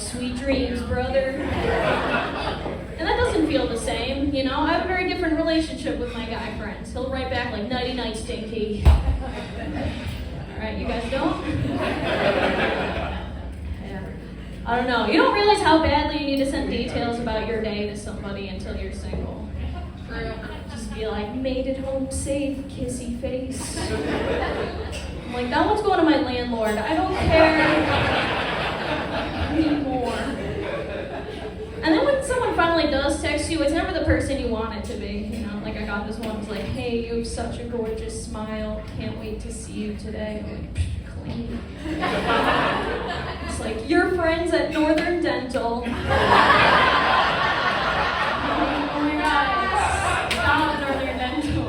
like, sweet dreams, brother. And that doesn't feel the same, you know? I have a very different relationship with my guy friends. He'll write back like, nighty night, stinky. Alright, you guys don't? Yeah. I don't know. You don't realize how badly you need to send details about your day to somebody until you're single. True. Just be like, made it home safe, kissy face. I'm like, that one's going to my landlord. I don't care anymore. And then when someone finally does text you, it's never the person you want it to be. You know, like I got this one, it's like, hey, you have such a gorgeous smile. Can't wait to see you today. I'm like, clean. It's like, your friends at Northern Dental. Oh my God. Stop Northern Dental.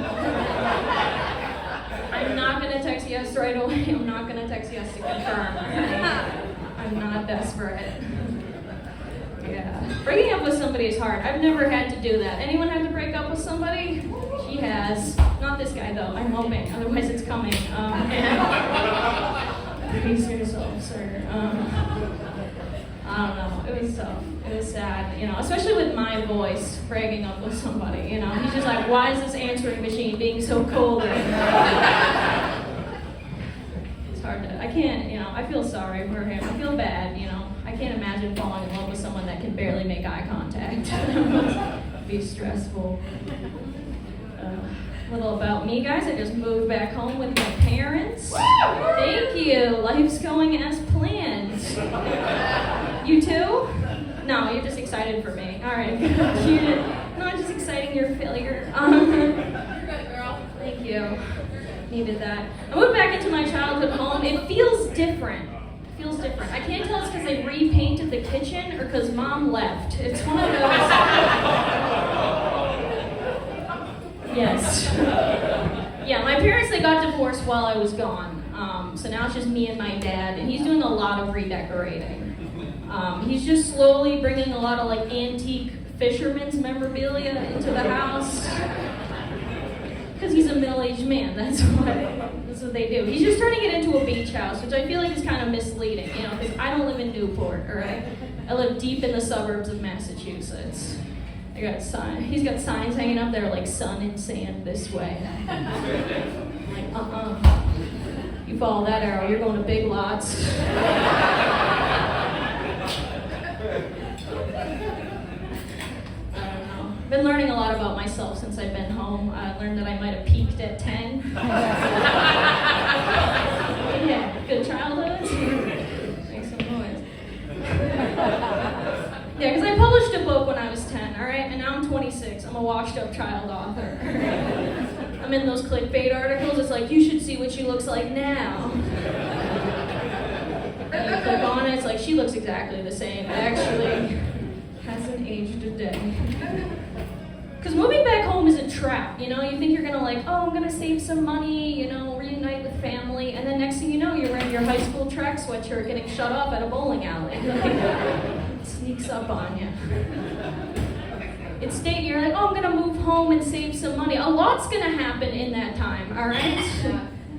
I'm not going to text yes right away. I'm not going to text yes to confirm. I'm not desperate. Yeah. Breaking up with somebody is hard. I've never had to do that. Anyone had to break up with somebody? She has. Not this guy, though. I'm hoping. Otherwise, it's coming. Pace yourself, sir. I don't know. It was tough. It was sad, you know, especially with my voice breaking up with somebody, you know. He's just like, why is this answering machine being so cold right now? It's hard to, I can't, you know, I feel sorry for him. I feel bad, you know. I can't imagine falling in love with someone that can barely make eye contact. It'd be stressful. A little about me, guys. I just moved back home with my parents. Thank you. Life's going as planned. You too? No, you're just excited for me. All right. No, I'm just exciting your failure. You're good, girl. Thank you. Needed that. I moved back into my childhood home. It feels different. I can't tell it's because they repainted the kitchen or because Mom left. It's one of those. Yes. Yeah, my parents, they got divorced while I was gone. So now it's just me and my dad, and he's doing a lot of redecorating. He's just slowly bringing a lot of like antique fisherman's memorabilia into the house. Because he's a middle-aged man, that's what they do. He's just turning it into a beach house, which I feel like is kind of misleading, you know, because I don't live in Newport, all right? I live deep in the suburbs of Massachusetts. He's got signs hanging up there like sun and sand this way. I'm like, You follow that arrow, you're going to Big Lots. Been learning a lot about myself since I've been home. I learned that I might have peaked at 10. Yeah, good childhood. Make some noise. Yeah, because I published a book when I was 10, all right? And now I'm 26. I'm a washed-up child author. I'm in those clickbait articles. It's like, you should see what she looks like now. And you click on it, it's like, she looks exactly the same. Actually, hasn't aged a day. Because moving back home is a trap, you know? You think you're gonna like, oh, I'm gonna save some money, you know, reunite with family, and then next thing you know, you're wearing your high school track sweatshirt getting shut off at a bowling alley. It sneaks up on you. Instead, you're like, oh, I'm gonna move home and save some money. A lot's gonna happen in that time, all right?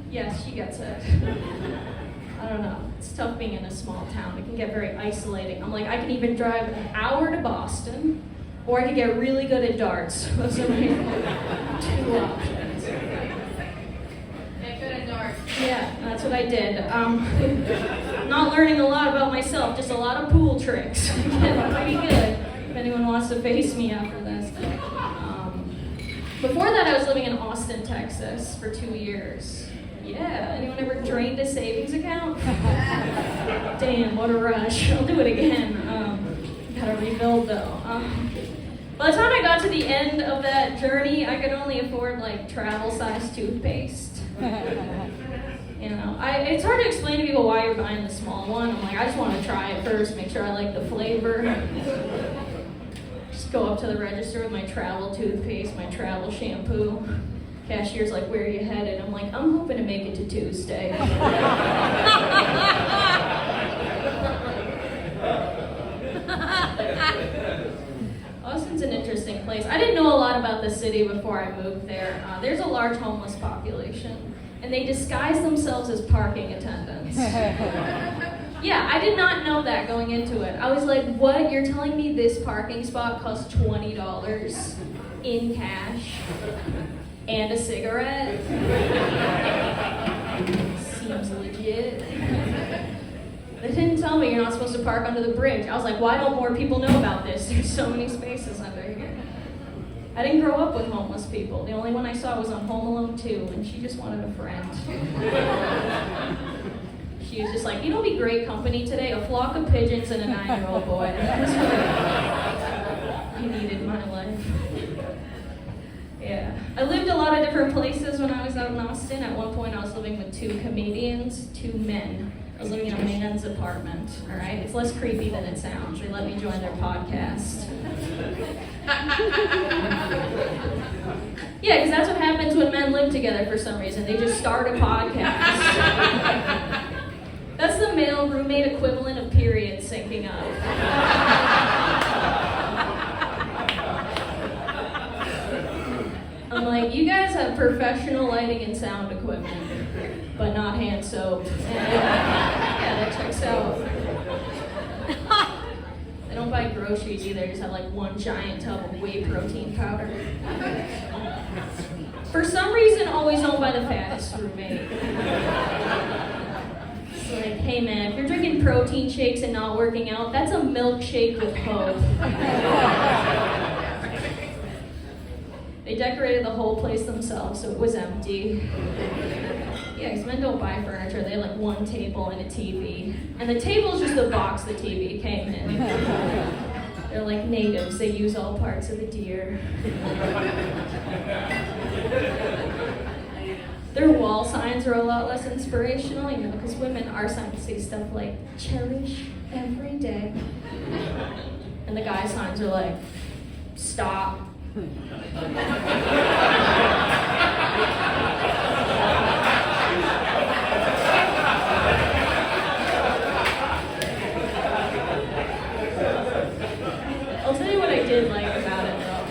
Yes, she gets it. I don't know. It's tough being in a small town. It can get very isolating. I'm like, I can even drive an hour to Boston, or I could get really good at darts. Those are my 2 options. Get good at darts. Yeah, that's what I did. Not learning a lot about myself, just a lot of pool tricks. Getting pretty good, if anyone wants to face me after this. Before that, I was living in Austin, Texas for 2 years. Yeah, anyone ever drained a savings account? Damn, what a rush. I'll do it again. Gotta rebuild though. By the time I got to the end of that journey, I could only afford like travel-sized toothpaste. You know, it's hard to explain to people why you're buying the small one. I'm like, I just want to try it first, make sure I like the flavor. Just go up to the register with my travel toothpaste, my travel shampoo. Cashier's like, where are you headed? I'm like, I'm hoping to make it to Tuesday. Austin's an interesting place. I didn't know a lot about the city before I moved there. There's a large homeless population, and they disguise themselves as parking attendants. Yeah, I did not know that going into it. I was like, what? You're telling me this parking spot costs $20 in cash and a cigarette? Seems legit. They didn't tell me you're not supposed to park under the bridge. I was like, why don't more people know about this? There's so many spaces under here. I didn't grow up with homeless people. The only one I saw was on Home Alone 2, and she just wanted a friend. She was just like, you know what'd be great company today? A flock of pigeons and a 9-year-old boy. That was what I needed in my life. Yeah. I lived a lot of different places when I was out in Austin. At one point, I was living with 2 comedians, 2 men. I was living in a man's apartment, all right? It's less creepy than it sounds. They let me join their podcast. Yeah, because that's what happens when men live together for some reason. They just start a podcast. That's the male roommate equivalent of period syncing up. I'm like, you guys have professional lighting and sound equipment, but not hand soap. Yeah, that checks out. They don't buy groceries either, just have like one giant tub of whey protein powder. For some reason, always owned by the fattest roommate. It's like, hey man, if you're drinking protein shakes and not working out, that's a milkshake with hope. They decorated the whole place themselves, so it was empty. Yeah, because men don't buy furniture. They have like one table and a TV. And the table's just the box the TV came in. They're like natives. They use all parts of the deer. Their wall signs are a lot less inspirational, you know, because our signs say stuff like, cherish every day. And the guy signs are like, stop. I'll tell you what I did like about it, though.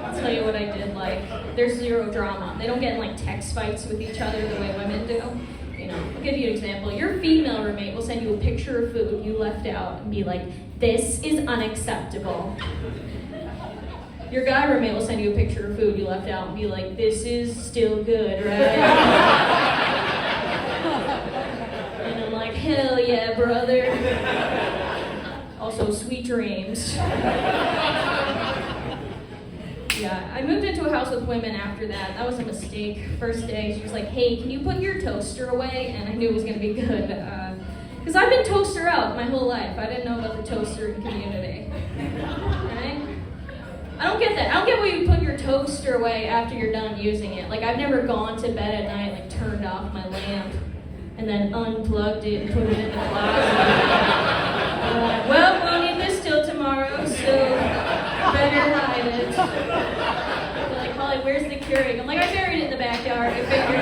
I'll tell you what I did like. There's zero drama. They don't get in like text fights with each other the way women do. You know, I'll give you an example. Your female roommate will send you a picture of food you left out and be like, this is unacceptable. Your guy roommate will send you a picture of food you left out and be like, this is still good, right? And I'm like, hell yeah, brother. Also, sweet dreams. Yeah, I moved into a house with women after that. That was a mistake. First day, she was like, hey, can you put your toaster away? And I knew it was going to be good. Because I've been toaster out my whole life. I didn't know about the toaster community. Right? I don't get that. I don't get why you put your toaster away after you're done using it. Like, I've never gone to bed at night, like, turned off my lamp, and then unplugged it and put it in the closet. Well, we'll need this till tomorrow, so better hide it. They're like, Holly, where's the Keurig? I'm like, I buried it in the backyard. I figured